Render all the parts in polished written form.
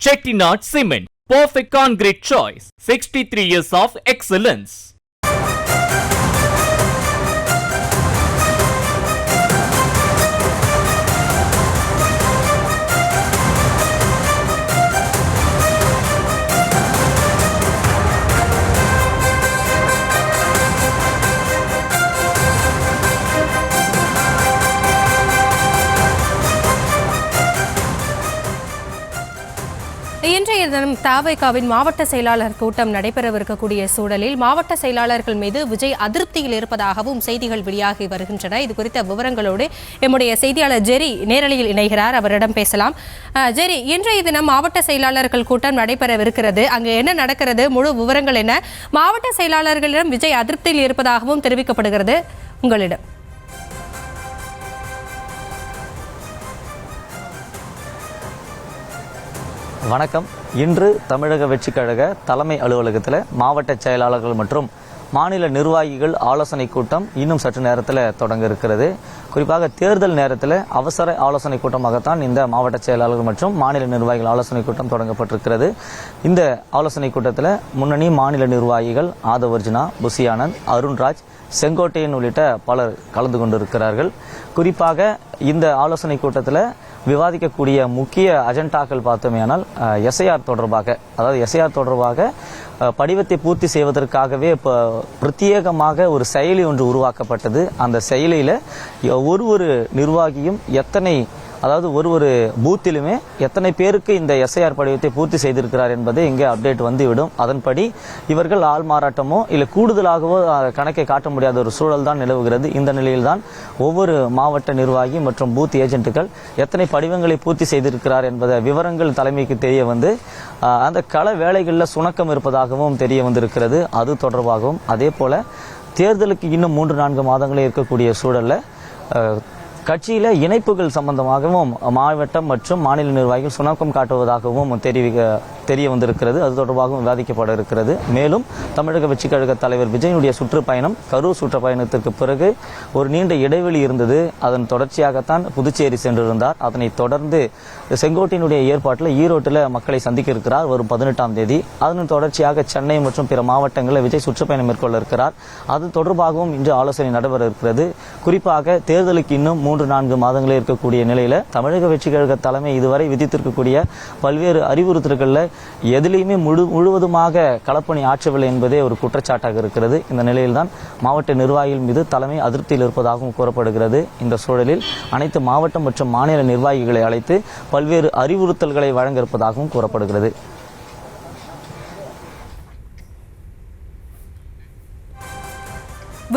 Chettinad Cement, perfect concrete choice. 63 years of excellence. இன்றைய தினம் தவிகவின் மாவட்ட செயலாளர் கூட்டம் நடைபெறவிருக்கக்கூடிய சூழலில் மாவட்ட செயலாளர்கள் மீது விஜய் அதிருப்தியில் இருப்பதாகவும் செய்திகள் வெளியாகி வருகின்றன. இது குறித்த விவரங்களோடு எம்முடைய செய்தியாளர் ஜெரி நேரலையில் இணைகிறார். அவரிடம் பேசலாம். ஜெரி, இன்றைய தினம் மாவட்ட செயலாளர்கள் கூட்டம் நடைபெறவிருக்கிறது. அங்கு என்ன நடக்கிறது, முழு விவரங்கள் என்ன? மாவட்ட செயலாளர்களிடம் விஜய் அதிருப்தியில் இருப்பதாகவும் தெரிவிக்கப்படுகிறது. உங்களிடம் வணக்கம். இன்று தமிழக வெற்றிக் கழக தலைமை அலுவலகத்தில் மாவட்ட செயலாளர்கள் மற்றும் மாநில நிர்வாகிகள் ஆலோசனை கூட்டம் இன்னும் சற்று நேரத்தில் தொடங்க இருக்கிறது. குறிப்பாக தேர்தல் நேரத்தில் அவசர ஆலோசனை கூட்டமாகத்தான் இந்த மாவட்ட செயலாளர்கள் மற்றும் மாநில நிர்வாகிகள் ஆலோசனை கூட்டம் தொடங்கப்பட்டிருக்கிறது. இந்த ஆலோசனை கூட்டத்தில் முன்னணி மாநில நிர்வாகிகள் ஆதவர்ஜுனா, புசி ஆனந்த், அருண்ராஜ், செங்கோட்டையன் உள்ளிட்ட பலர் கலந்து கொண்டிருக்கிறார்கள். குறிப்பாக இந்த ஆலோசனை கூட்டத்தில் விவாதிக்கக்கூடிய முக்கிய அஜெண்டாக்கள் பார்த்தோமேயானால் எஸ்ஐஆர் தொடர்பாக படிவத்தை பூர்த்தி செய்வதற்காகவே பிரத்யேகமாக ஒரு செயலி ஒன்று உருவாக்கப்பட்டது. அந்த செயலியில் ஒரு நிர்வாகியும் ஒரு பூத்திலுமே எத்தனை பேருக்கு இந்த எஸ்ஐஆர் படிவத்தை பூர்த்தி செய்திருக்கிறார் என்பது இங்கே அப்டேட் வந்துவிடும். அதன்படி இவர்கள் ஆள் மாறாட்டமோ இல்லை கூடுதலாகவோ கணக்கை காட்ட முடியாத ஒரு சூழல் தான் நிலவுகிறது. இந்த நிலையில்தான் ஒவ்வொரு மாவட்ட நிர்வாகி மற்றும் பூத் ஏஜென்ட்டுகள் எத்தனை படிவங்களை பூர்த்தி செய்திருக்கிறார் என்பதை விவரங்கள் தலைமைக்கு தெரிய வந்து அந்த கள வேலைகளில் சுணக்கம் இருப்பதாகவும் தெரிய வந்திருக்கிறது. அது தொடர்பாகவும் அதே போல தேர்தலுக்கு இன்னும் 3-4 மாதங்களே இருக்கக்கூடிய சூழலில் கட்சியில இணைப்புகள் சம்பந்தமாகவும் மாவட்டம் மற்றும் மாநில நிர்வாகிகள் சுணக்கம் காட்டுவதாகவும் தெரிய வந்திருக்கிறது. அது தொடர்பாகவும் விவாதிக்கப்பட இருக்கிறது. மேலும் தமிழக வெற்றிக் கழக தலைவர் விஜயனுடைய சுற்றுப்பயணம், கரூர் சுற்றுப்பயணத்திற்கு பிறகு ஒரு நீண்ட இடைவெளி இருந்தது. அதன் தொடர்ச்சியாகத்தான் புதுச்சேரி சென்றிருந்தார். அதனைத் தொடர்ந்து செங்கோட்டையினுடைய ஏற்பாட்டில் ஈரோட்டில் மக்களை சந்திக்க இருக்கிறார் வரும் 18ஆம் தேதி. அதன் தொடர்ச்சியாக சென்னை மற்றும் பிற மாவட்டங்களில் விஜய் சுற்றுப்பயணம் மேற்கொள்ள இருக்கிறார். அது தொடர்பாகவும் இன்று ஆலோசனை நடைபெற இருக்கிறது. குறிப்பாக தேர்தலுக்கு இன்னும் 3-4 மாதங்களே இருக்கக்கூடிய நிலையில தமிழக வெற்றிக் கழக தலைமை இதுவரை விதித்திருக்கக்கூடிய பல்வேறு அறிவுறுத்தல்களில் எதிலையுமே முழுவதுமாக களப்பணி ஆற்றவில்லை என்பதே ஒரு குற்றச்சாட்டாக இருக்கிறது. இந்த நிலையில்தான் மாவட்ட நிர்வாகிகள் மீது தலைமை அதிருப்தியில் இருப்பதாகவும் கூறப்படுகிறது. இந்த சூழலில் அனைத்து மாவட்டம் மற்றும் மாநில நிர்வாகிகளை அழைத்து பல்வேறு அறிவுறுத்தல்களை வழங்க இருப்பதாகவும் கூறப்படுகிறது.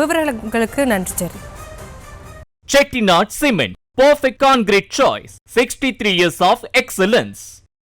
விவரங்களுக்கு நன்றி ஜெரி. Chettinad Cement, perfect concrete choice. 63 years of excellence.